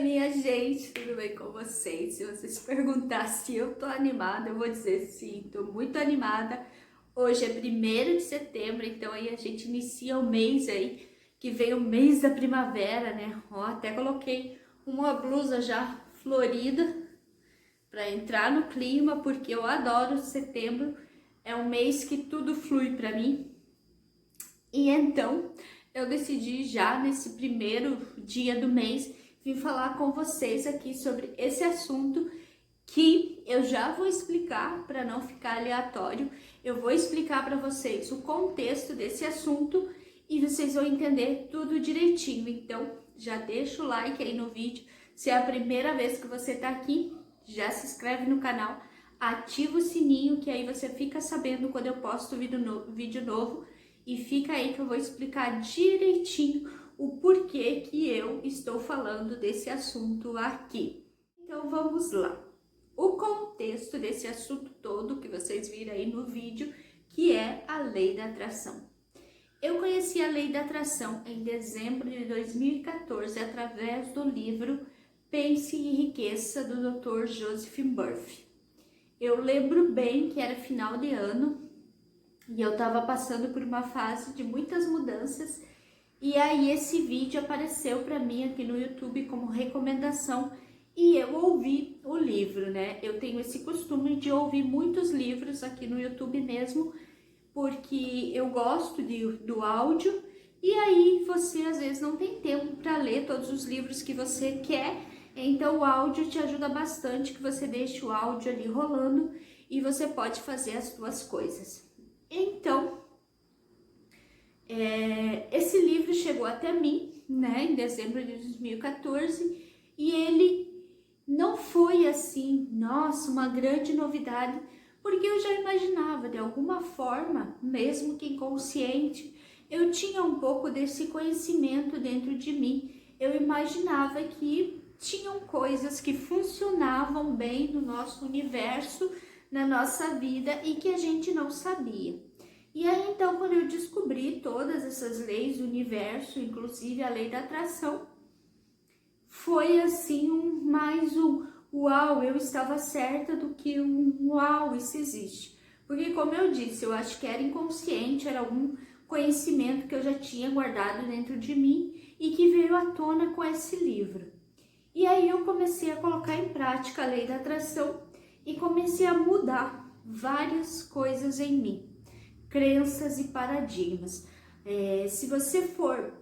Oi, minha gente, tudo bem com vocês? Se vocês perguntar se eu tô animada, eu vou dizer sim, tô muito animada. Hoje é 1º de setembro, então aí a gente inicia o mês aí, que vem o mês da primavera, né? Ó, até coloquei uma blusa já florida para entrar no clima, porque eu adoro setembro, é um mês que tudo flui para mim. E então, eu decidi já nesse primeiro dia do mês vir falar com vocês aqui sobre esse assunto que eu já vou explicar para não ficar aleatório. Eu vou explicar para vocês o contexto desse assunto e vocês vão entender tudo direitinho. Então, já deixa o like aí no vídeo. Se é a primeira vez que você está aqui, já se inscreve no canal, ativa o sininho que aí você fica sabendo quando eu posto vídeo novo. E fica aí que eu vou explicar direitinho o porquê que eu estou falando desse assunto aqui. Então vamos lá. O contexto desse assunto todo que vocês viram aí no vídeo, que é a lei da atração. Eu conheci a lei da atração em dezembro de 2014 através do livro Pense e Enriqueça, do Dr. Joseph Murphy. Eu lembro bem que era final de ano e eu tava passando por uma fase de muitas mudanças, e aí esse vídeo apareceu para mim aqui no YouTube como recomendação e eu ouvi o livro, né? Eu tenho esse costume de ouvir muitos livros aqui no YouTube mesmo, porque eu gosto do áudio, e aí você às vezes não tem tempo para ler todos os livros que você quer, então o áudio te ajuda bastante, que você deixa o áudio ali rolando e você pode fazer as suas coisas. Então, esse livro chegou até mim, né, em dezembro de 2014, e ele não foi assim, nossa, uma grande novidade, porque eu já imaginava de alguma forma, mesmo que inconsciente, eu tinha um pouco desse conhecimento dentro de mim. Eu imaginava que tinham coisas que funcionavam bem no nosso universo, na nossa vida, e que a gente não sabia. E aí então, quando eu descobri todas essas leis do universo, inclusive a lei da atração, foi assim mais um uau, eu estava certa do que um uau, isso existe. Porque como eu disse, eu acho que era inconsciente, era algum conhecimento que eu já tinha guardado dentro de mim e que veio à tona com esse livro. E aí eu comecei a colocar em prática a lei da atração e comecei a mudar várias coisas em mim, crenças e paradigmas. Se você for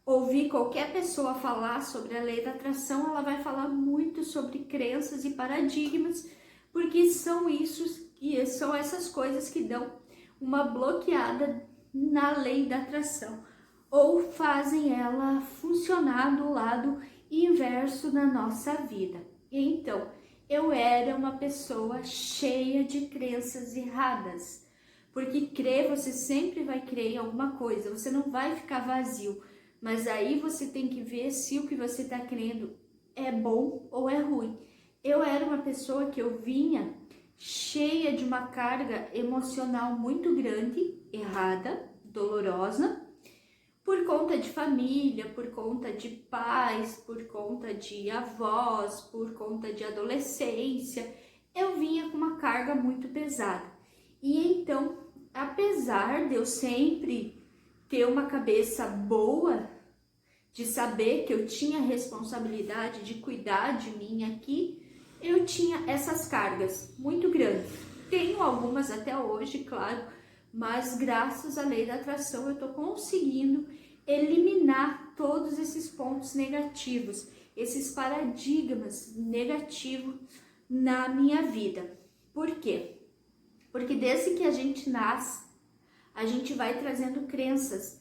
ouvir qualquer pessoa falar sobre a lei da atração, ela vai falar muito sobre crenças e paradigmas, porque são essas coisas que dão uma bloqueada na lei da atração, ou fazem ela funcionar do lado inverso na nossa vida. Então, eu era uma pessoa cheia de crenças erradas, porque crer, você sempre vai crer em alguma coisa, você não vai ficar vazio, mas aí você tem que ver se o que você está crendo é bom ou é ruim. Eu era uma pessoa que eu vinha cheia de uma carga emocional muito grande, errada, dolorosa, por conta de família, por conta de pais, por conta de avós, por conta de adolescência. Eu vinha com uma carga muito pesada. E então, apesar de eu sempre ter uma cabeça boa, de saber que eu tinha responsabilidade de cuidar de mim aqui, eu tinha essas cargas muito grandes. Tenho algumas até hoje, claro, mas graças à lei da atração eu estou conseguindo eliminar todos esses pontos negativos, esses paradigmas negativos na minha vida. Por quê? Porque desde que a gente nasce, a gente vai trazendo crenças,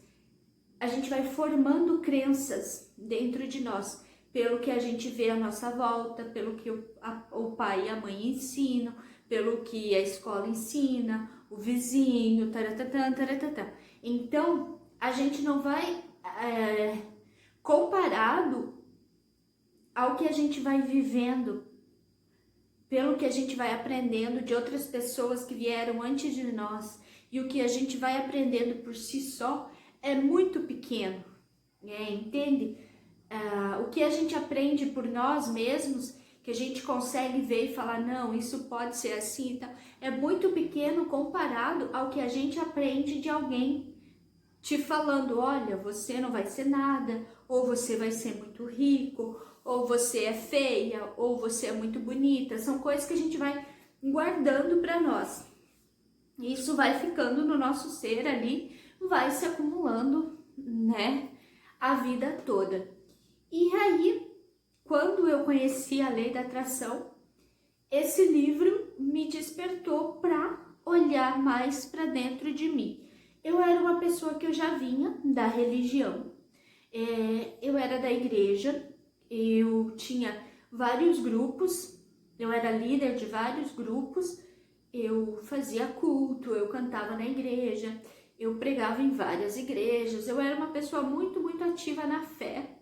a gente vai formando crenças dentro de nós, pelo que a gente vê à nossa volta, pelo que o pai e a mãe ensinam, pelo que a escola ensina, o vizinho, taratatã, taratatã. Então, a gente não vai, comparado ao que a gente vai vivendo, pelo que a gente vai aprendendo de outras pessoas que vieram antes de nós, e o que a gente vai aprendendo por si só, é muito pequeno, entende? o que a gente aprende por nós mesmos, que a gente consegue ver e falar, não, isso pode ser assim, então, é muito pequeno comparado ao que a gente aprende de alguém te falando, olha, você não vai ser nada, ou você vai ser muito rico, ou você é feia, ou você é muito bonita. São coisas que a gente vai guardando para nós. Isso vai ficando no nosso ser ali, vai se acumulando, né, a vida toda. E aí, quando eu conheci a lei da atração, esse livro me despertou para olhar mais para dentro de mim. Eu era uma pessoa que eu já vinha da religião, eu era da igreja, eu tinha vários grupos, eu era líder de vários grupos, eu fazia culto, eu cantava na igreja, eu pregava em várias igrejas, eu era uma pessoa muito, muito ativa na fé.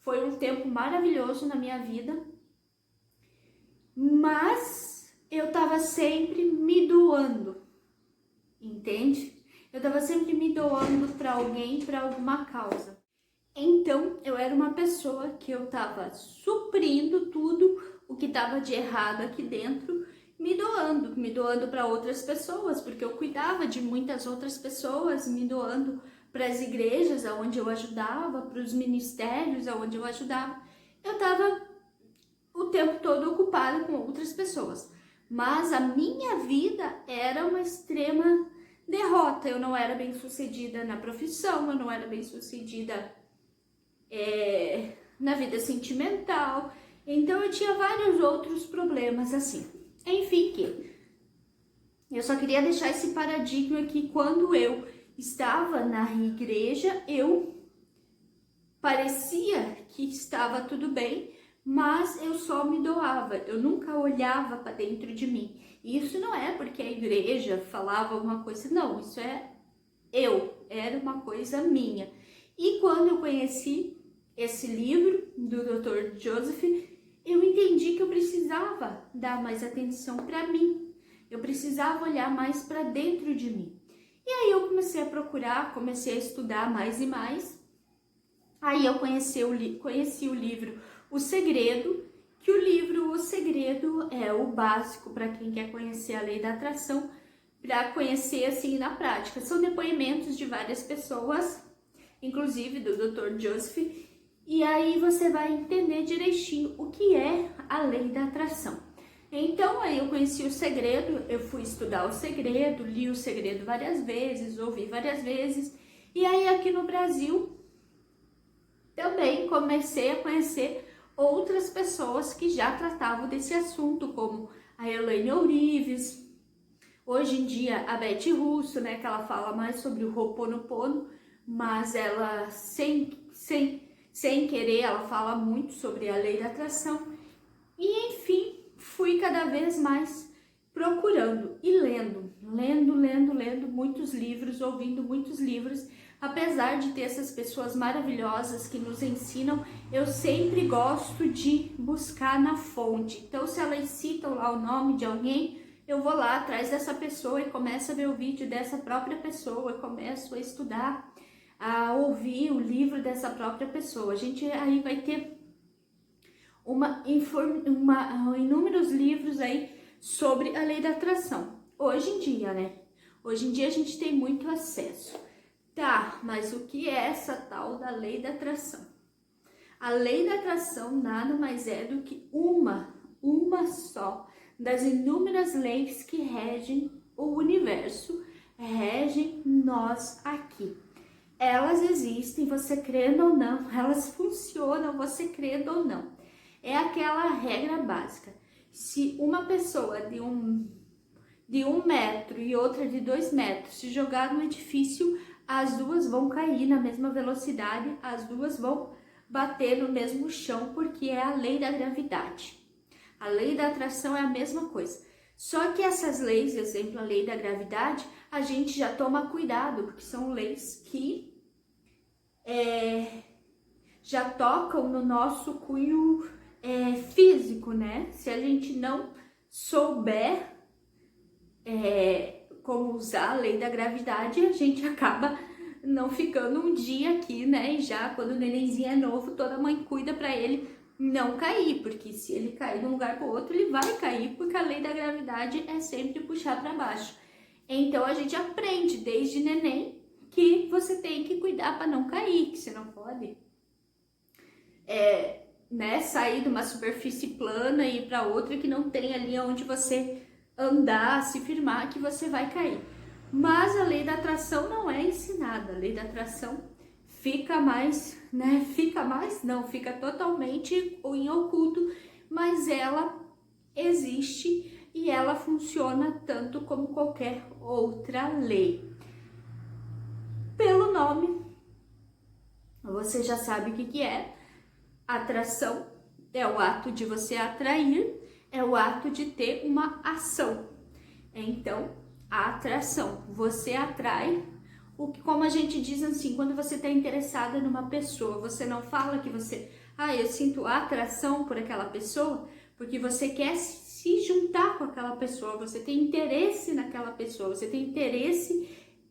Foi um tempo maravilhoso na minha vida, mas eu estava sempre me doando, entende? Eu estava sempre me doando para alguém, para alguma causa. Então, eu era uma pessoa que eu estava suprindo tudo o que estava de errado aqui dentro, me doando para outras pessoas, porque eu cuidava de muitas outras pessoas, me doando para as igrejas onde eu ajudava, para os ministérios onde eu ajudava. Eu estava o tempo todo ocupada com outras pessoas, mas a minha vida era uma extrema derrota. Eu não era bem sucedida na profissão, eu não era bem sucedida na vida sentimental, então eu tinha vários outros problemas assim. Enfim, eu só queria deixar esse paradigma que quando eu estava na igreja, eu parecia que estava tudo bem, mas eu só me doava, eu nunca olhava para dentro de mim. E isso não é porque a igreja falava alguma coisa, não, isso era uma coisa minha. E quando eu conheci esse livro do Dr. Joseph, eu entendi que eu precisava dar mais atenção para mim, eu precisava olhar mais para dentro de mim. E aí eu comecei a procurar, comecei a estudar mais e mais. Aí eu conheci o livro O Segredo, que o Segredo é o básico para quem quer conhecer a lei da atração, para conhecer assim na prática. São depoimentos de várias pessoas, inclusive do Dr. Joseph, e aí você vai entender direitinho o que é a lei da atração. Então aí eu conheci o Segredo, eu fui estudar o Segredo, li o Segredo várias vezes, ouvi várias vezes, e aí aqui no Brasil também comecei a conhecer outras pessoas que já tratavam desse assunto, como a Elaine Ourives, hoje em dia a Beth Russo, né, que ela fala mais sobre o Ho'oponopono, mas ela sem querer ela fala muito sobre a lei da atração. E enfim, fui cada vez mais procurando e lendo muitos livros, ouvindo muitos livros. Apesar de ter essas pessoas maravilhosas que nos ensinam, eu sempre gosto de buscar na fonte. Então, se elas citam lá o nome de alguém, eu vou lá atrás dessa pessoa e começo a ver o vídeo dessa própria pessoa, começo a estudar, a ouvir o livro dessa própria pessoa. A gente aí vai ter inúmeros livros aí sobre a lei da atração. Hoje em dia, né? Hoje em dia a gente tem muito acesso. Tá, mas o que é essa tal da lei da atração? A lei da atração nada mais é do que uma só das inúmeras leis que regem o universo, regem nós aqui. Elas existem, você crendo ou não, elas funcionam, você crendo ou não. É aquela regra básica. Se uma pessoa de um metro e outra de 2 metros se jogar no edifício, as duas vão cair na mesma velocidade, as duas vão bater no mesmo chão, porque é a lei da gravidade. A lei da atração é a mesma coisa. Só que essas leis, exemplo, a lei da gravidade, a gente já toma cuidado, porque são leis que já tocam no nosso cunho físico, né? Se a gente não souber como usar a lei da gravidade, a gente acaba não ficando um dia aqui, né? E já quando o nenenzinho é novo, toda mãe cuida para ele não cair, porque se ele cair de um lugar para o outro, ele vai cair, porque a lei da gravidade é sempre puxar para baixo. Então a gente aprende desde neném que você tem que cuidar para não cair, que você não pode né, sair de uma superfície plana e ir para outra que não tem ali onde você andar, se firmar, que você vai cair. Mas a lei da atração não é ensinada. A lei da atração fica mais, né? Fica totalmente em oculto, mas ela existe e ela funciona tanto como qualquer outra lei. Pelo nome, você já sabe o que é. Atração é o ato de você atrair, é o ato de ter uma ação. Então, a atração, você atrai o que, como a gente diz assim, quando você está interessada numa pessoa, você não fala que você, eu sinto atração por aquela pessoa, porque você quer se juntar com aquela pessoa, você tem interesse naquela pessoa, você tem interesse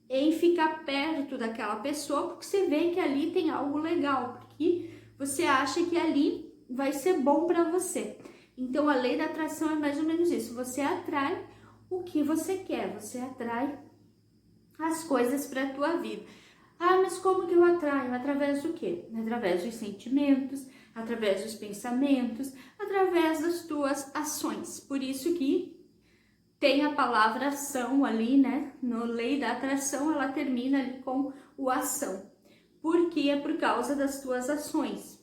em ficar perto daquela pessoa, porque você vê que ali tem algo legal, porque você acha que ali vai ser bom para você. Então, a lei da atração é mais ou menos isso. Você atrai o que você quer, você atrai as coisas para a tua vida. Mas como que eu atraio? Através do quê? Através dos sentimentos, através dos pensamentos, através das tuas ações. Por isso que tem a palavra ação ali, né? No lei da atração, ela termina ali com o ação. Porque é por causa das tuas ações.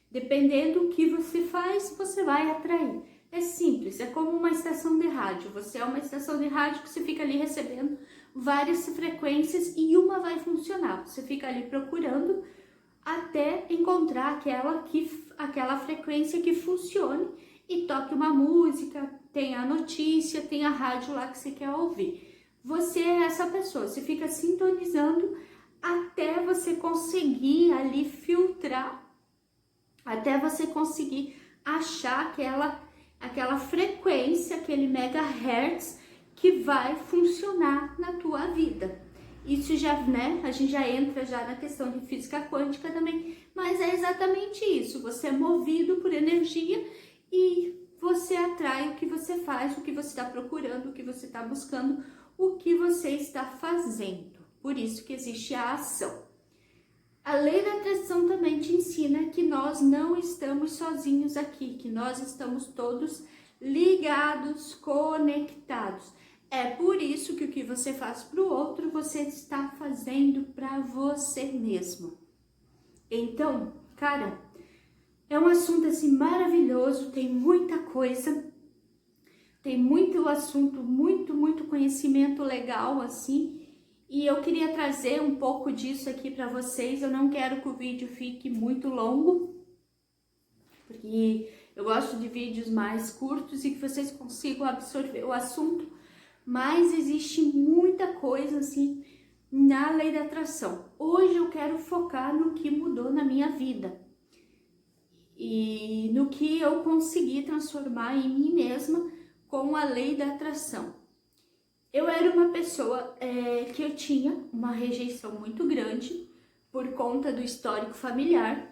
Dependendo do que você faz, você vai atrair. É simples, é como uma estação de rádio. Você é uma estação de rádio que você fica ali recebendo várias frequências e uma vai funcionar. Você fica ali procurando até encontrar aquela frequência que funcione e toque uma música, tem a notícia, tem a rádio lá que você quer ouvir. Você é essa pessoa, você fica sintonizando até você conseguir ali filtrar, até você conseguir achar aquela frequência, aquele megahertz que vai funcionar na tua vida. Isso já, né, a gente já entra já na questão de física quântica também, mas é exatamente isso, você é movido por energia e você atrai o que você faz, o que você está procurando, o que você está buscando, o que você está fazendo. Por isso que existe a ação. A lei da atração também te ensina que nós não estamos sozinhos aqui, que nós estamos todos ligados, conectados. É por isso que o que você faz para o outro, você está fazendo para você mesmo. Então, cara, é um assunto assim maravilhoso, tem muita coisa, tem muito assunto, muito conhecimento legal assim. E eu queria trazer um pouco disso aqui para vocês. Eu não quero que o vídeo fique muito longo, porque eu gosto de vídeos mais curtos e que vocês consigam absorver o assunto. Mas existe muita coisa assim na lei da atração. Hoje eu quero focar no que mudou na minha vida e no que eu consegui transformar em mim mesma com a lei da atração. Eu era uma pessoa que eu tinha uma rejeição muito grande por conta do histórico familiar.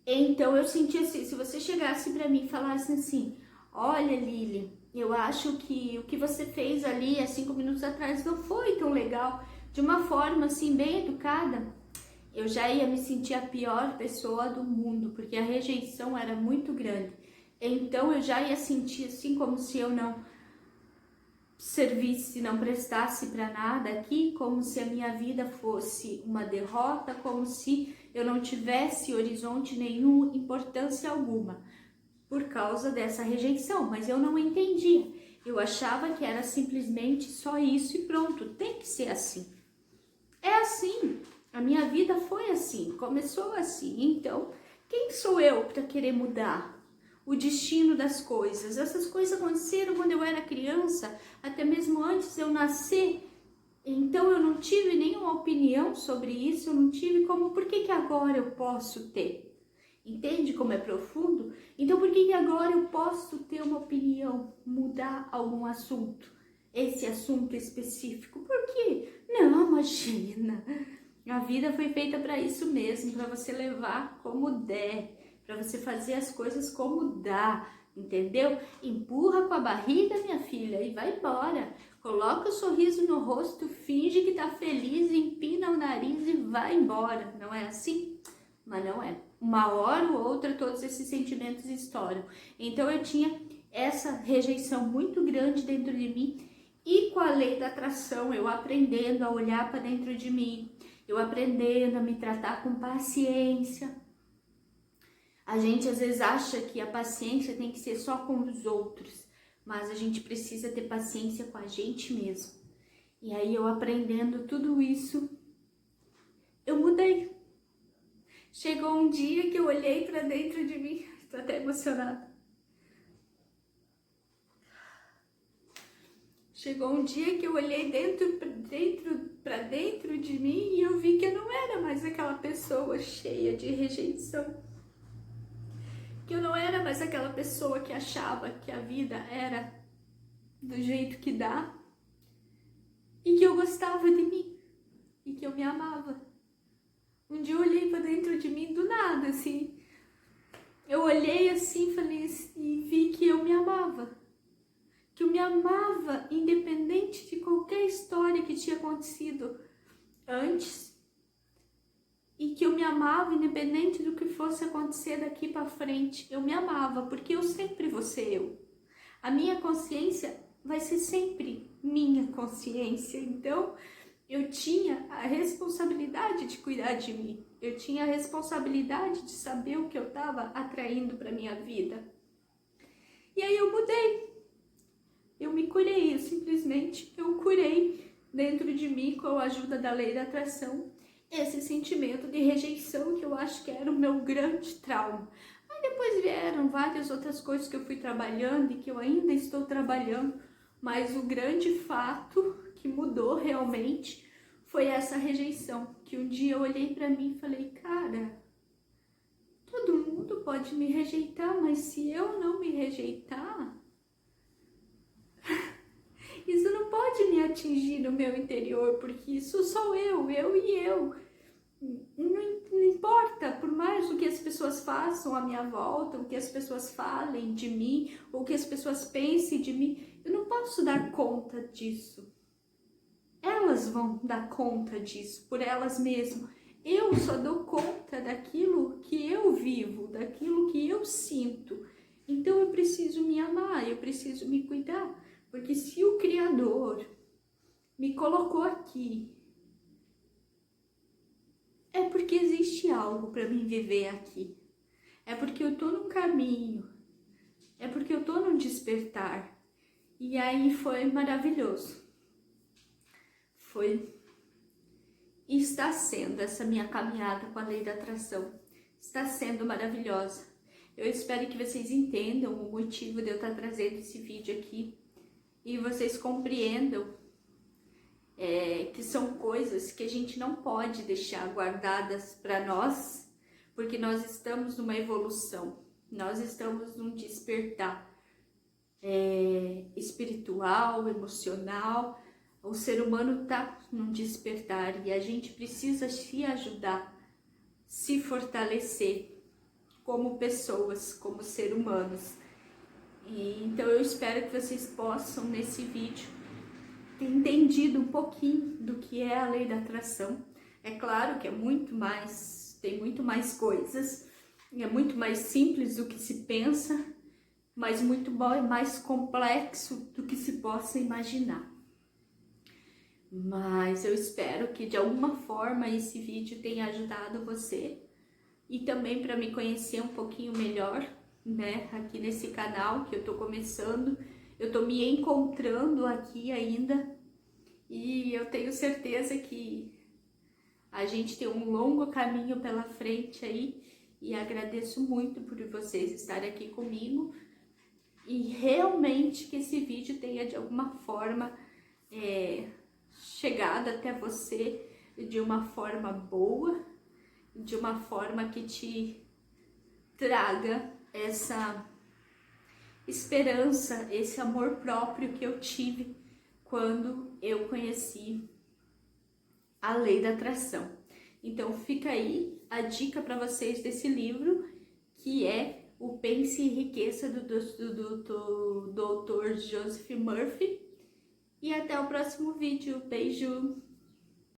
Então eu sentia assim, se você chegasse para mim e falasse assim, olha Lili, eu acho que o que você fez ali há 5 minutos atrás não foi tão legal, de uma forma assim bem educada, eu já ia me sentir a pior pessoa do mundo, porque a rejeição era muito grande. Então eu já ia sentir assim como se eu não servisse, não prestasse para nada aqui, como se a minha vida fosse uma derrota, como se eu não tivesse horizonte nenhum, importância alguma, por causa dessa rejeição. Mas eu não entendia, eu achava que era simplesmente só isso e pronto, tem que ser assim. É assim, a minha vida foi assim, começou assim, então quem sou eu para querer mudar o destino das coisas? Essas coisas aconteceram quando eu era criança, até mesmo antes de eu nascer. Então eu não tive nenhuma opinião sobre isso, eu não tive como, por que agora eu posso ter? Entende como é profundo? Então por que agora eu posso ter uma opinião, mudar algum assunto? Esse assunto específico, por quê? Não, imagina, A vida foi feita para isso mesmo, para você levar como der, para você fazer as coisas como dá, entendeu? Empurra com a barriga, minha filha, e vai embora. Coloca o sorriso no rosto, finge que tá feliz, empina o nariz e vai embora. Não é assim? Mas não é. Uma hora ou outra todos esses sentimentos estouram. Então eu tinha essa rejeição muito grande dentro de mim, e com a lei da atração, eu aprendendo a olhar para dentro de mim, eu aprendendo a me tratar com paciência. A gente às vezes acha que a paciência tem que ser só com os outros, mas a gente precisa ter paciência com a gente mesmo. E aí eu aprendendo tudo isso, eu mudei. Chegou um dia que eu olhei para dentro de mim, tô até emocionada. Chegou um dia que eu olhei para dentro de mim e eu vi que eu não era mais aquela pessoa cheia de rejeição. Que eu não era mais aquela pessoa que achava que a vida era do jeito que dá. E que eu gostava de mim. E que eu me amava. Um dia eu olhei para dentro de mim do nada, assim. Eu olhei assim, falei assim, e vi que eu me amava. Que eu me amava independente de qualquer história que tinha acontecido antes, e que eu me amava independente do que fosse acontecer daqui para frente. Eu me amava porque eu sempre vou ser eu. A minha consciência vai ser sempre minha consciência. Então eu tinha a responsabilidade de cuidar de mim. Eu tinha a responsabilidade de saber o que eu estava atraindo para minha vida. E aí eu mudei. Eu me curei, eu curei dentro de mim, com a ajuda da lei da atração, esse sentimento de rejeição que eu acho que era o meu grande trauma. Aí depois vieram várias outras coisas que eu fui trabalhando e que eu ainda estou trabalhando, mas o grande fato que mudou realmente foi essa rejeição, que um dia eu olhei para mim e falei, cara, todo mundo pode me rejeitar, mas se eu não me rejeitar, isso não pode me atingir no meu interior, porque isso sou eu e eu. Não importa, por mais o que as pessoas façam à minha volta, o que as pessoas falem de mim, o que as pessoas pensem de mim, eu não posso dar conta disso. Elas vão dar conta disso por elas mesmas. Eu só dou conta daquilo que eu vivo, daquilo que eu sinto. Então eu preciso me amar, eu preciso me cuidar. Porque se o Criador me colocou aqui, é porque existe algo para mim viver aqui. É porque eu tô num caminho. É porque eu tô num despertar. E aí foi maravilhoso. Foi e está sendo essa minha caminhada com a lei da atração. Está sendo maravilhosa. Eu espero que vocês entendam o motivo de eu estar trazendo esse vídeo aqui. E vocês compreendam que são coisas que a gente não pode deixar guardadas para nós, porque nós estamos numa evolução, nós estamos num despertar espiritual, emocional. O ser humano está num despertar e a gente precisa se ajudar, se fortalecer como pessoas, como seres humanos. Então eu espero que vocês possam, nesse vídeo, ter entendido um pouquinho do que é a lei da atração. É claro que é muito mais, tem muito mais coisas, é muito mais simples do que se pensa, mas muito mais complexo do que se possa imaginar. Mas eu espero que de alguma forma esse vídeo tenha ajudado você e também para me conhecer um pouquinho melhor, né, aqui nesse canal que eu tô começando, eu tô me encontrando aqui ainda e eu tenho certeza que a gente tem um longo caminho pela frente aí e agradeço muito por vocês estarem aqui comigo e realmente que esse vídeo tenha de alguma forma chegado até você de uma forma boa, de uma forma que te traga essa esperança, esse amor próprio que eu tive quando eu conheci a lei da atração. Então fica aí a dica para vocês desse livro, que é O Pense e Enriqueça, do Dr. Joseph Murphy. E até o próximo vídeo. Beijo!